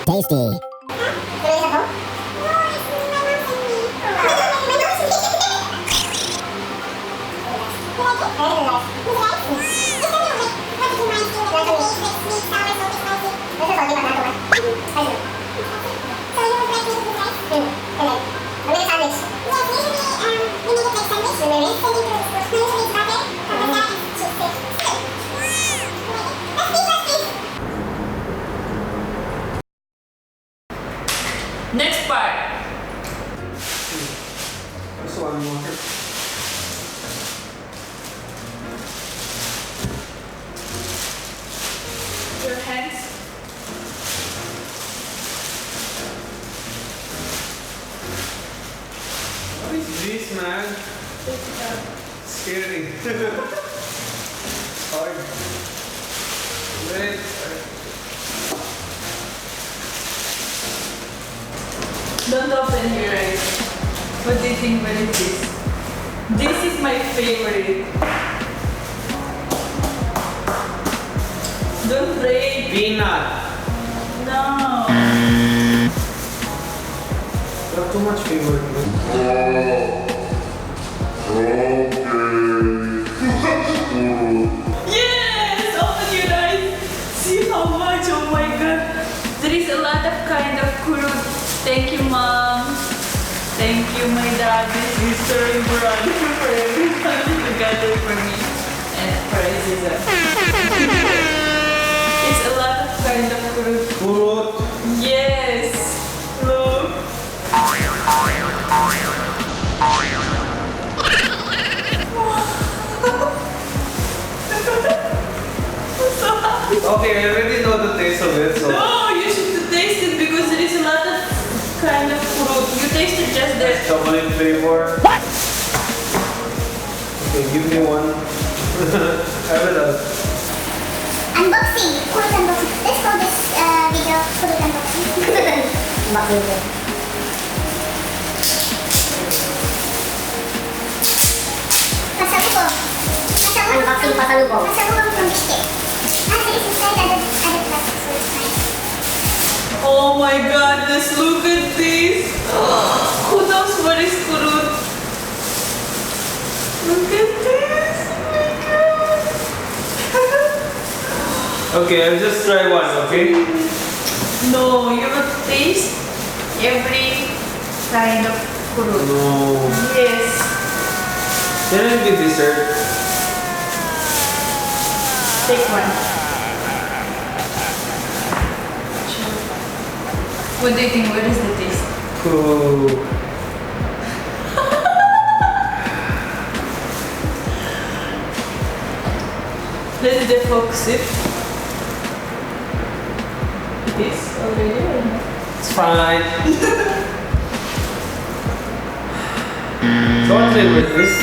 Tasty. Next part. This one more. Your hands. What is this, man? Scary. Hard. Wait. Don't open your eyes. What do you think? What is this? This is my favorite. Don't break. Peanut. No. You have too much favorite. Yes! Open your eyes. See how much? Oh my god. There is a lot of kind of kurut. Thank you, Mom. Thank you, my dad, my sister, and brother for everybody together for me and for Aziza. It's a lot of kind of kurut. Kurut. Yes. Look. Okay, I already know the taste of it, so. No, you should taste it because there is a lot of kind of fruit. You tasted just that. Chocolate flavor. What? Okay, give me one. Have it up. Unboxing. Kurut unboxing. Let's call this video Kurut unboxing. Unboxing. Pasalubong. Unboxing pasalubong. Pasalubong from biscuit. Actually, it's inside other plastic, so it's nice. Oh my goodness, look at this. Who knows what is kurut? Look at this. Oh my god. Okay, I'll just try one, okay? No, you will taste every kind of kurut. No. Yes. Can it be dessert? Take one. What do you think? What is the taste? Cool. Let's defocus it. It is already or not? It's fine. So what flavor is this?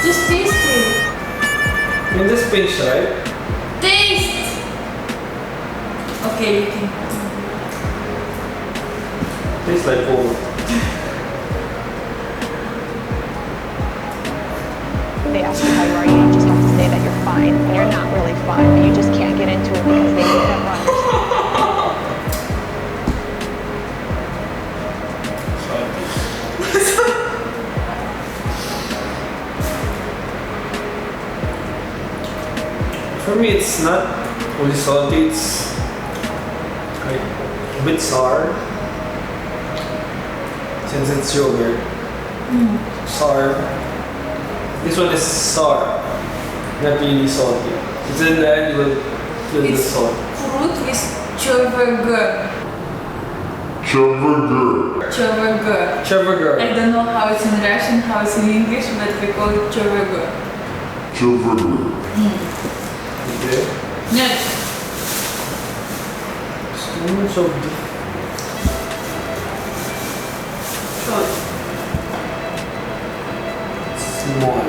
Just taste it. In this pinch, right? Taste! Okay, you can. Tastes like foam. They ask you how you are, you just have to say that you're fine, and you're not really fine, but you just can't get into it because they would never understand. For me, it's not only salty, it's like a bit sour. Since it's yogurt. Sour. This one is sour, not really salty. Since in the end, you will feel the It's salt. fruit with chövergö. Chövergö. Chövergö. I don't know how it's in Russian, how it's in English, but we call it chövergö. Okay. Нет. Spoons of Что? small.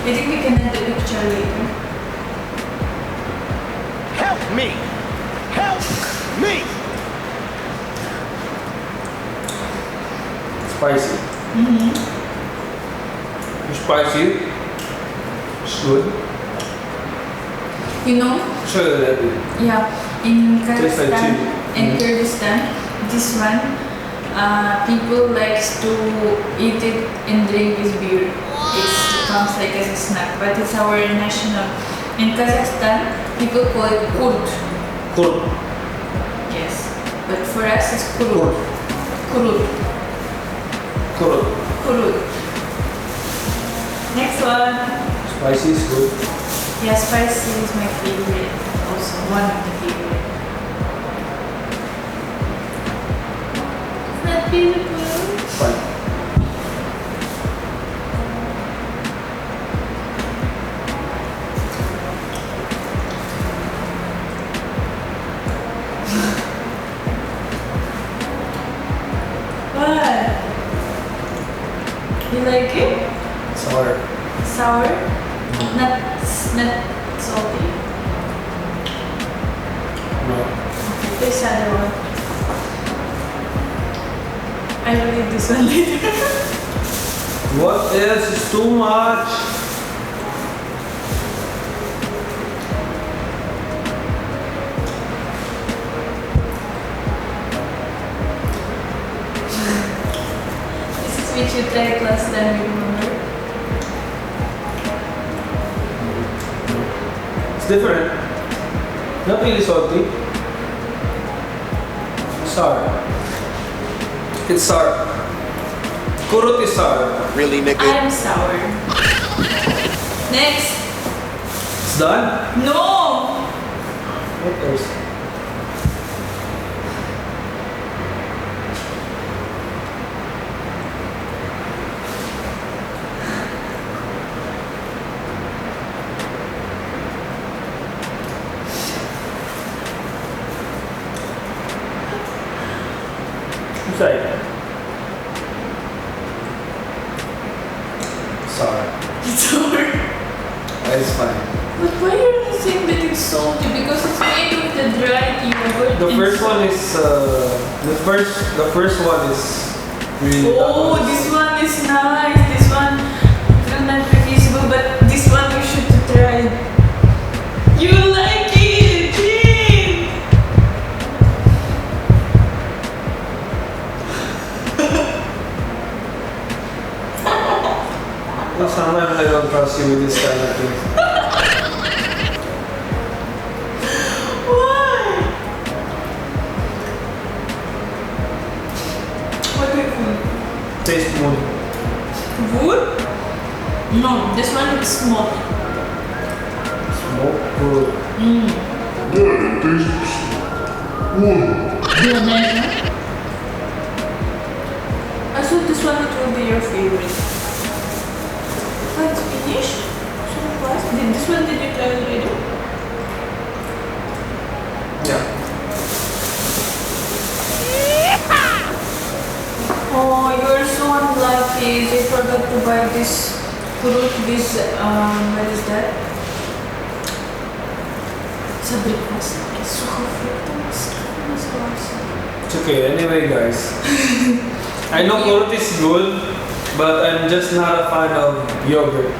I think we can add the picture later. Help me! Help me! Spicy. Spicy. It's good. You know, Show you that. yeah, in Tastes like Kyrgyzstan chili. and Kyrgyzstan, this one, people likes to eat it and drink this beer. It comes like as a snack, but it's our national. In Kazakhstan, people call it kurut. Kurut. Yes, but for us it's kurut. Kurut. Kurut. Kurut. Kurut. Next one. Spicy is good. Yeah, spicy is my favorite. Also, one of the favorite. Isn't that beautiful? Fine. What? You like it? Sour. Sour? Not salty. No. Okay, this other one. I will eat this one later. What else is too much? This is which you tried last time, you remember? It's different. Not really salty. Sour. It's sour. Kurut is sour. Really, nigga? I'm sour. Next. It's done? No! What else? Inside. Sour. It's sour. That is fine. But why are you saying that it's salty? Because it's made of the dried yogurt. The and first one is the first one is really. Oh, this one is nice. This one is not feasible, but this one you should try. You like it, Jim? Sometimes I don't trust you with this kind of thing. Why? What do you think? Taste wood. Wood? No, this one is smoked. Smoke wood. Yeah, nice, huh? I thought this one would be your favorite. Oh, it's finished? So fast. This one did you try already? Yeah. Oh, you're so unlucky. They forgot to buy this fruit, this, what is that? It's a breakfast. It's so It's okay. Anyway, guys. I know kurut is good, but I'm just not a fan of yogurt.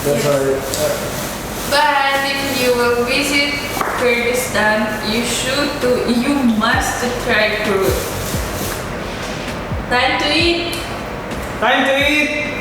That's why. But if you will visit Kyrgyzstan, you must try fruit. Time to eat! Time to eat!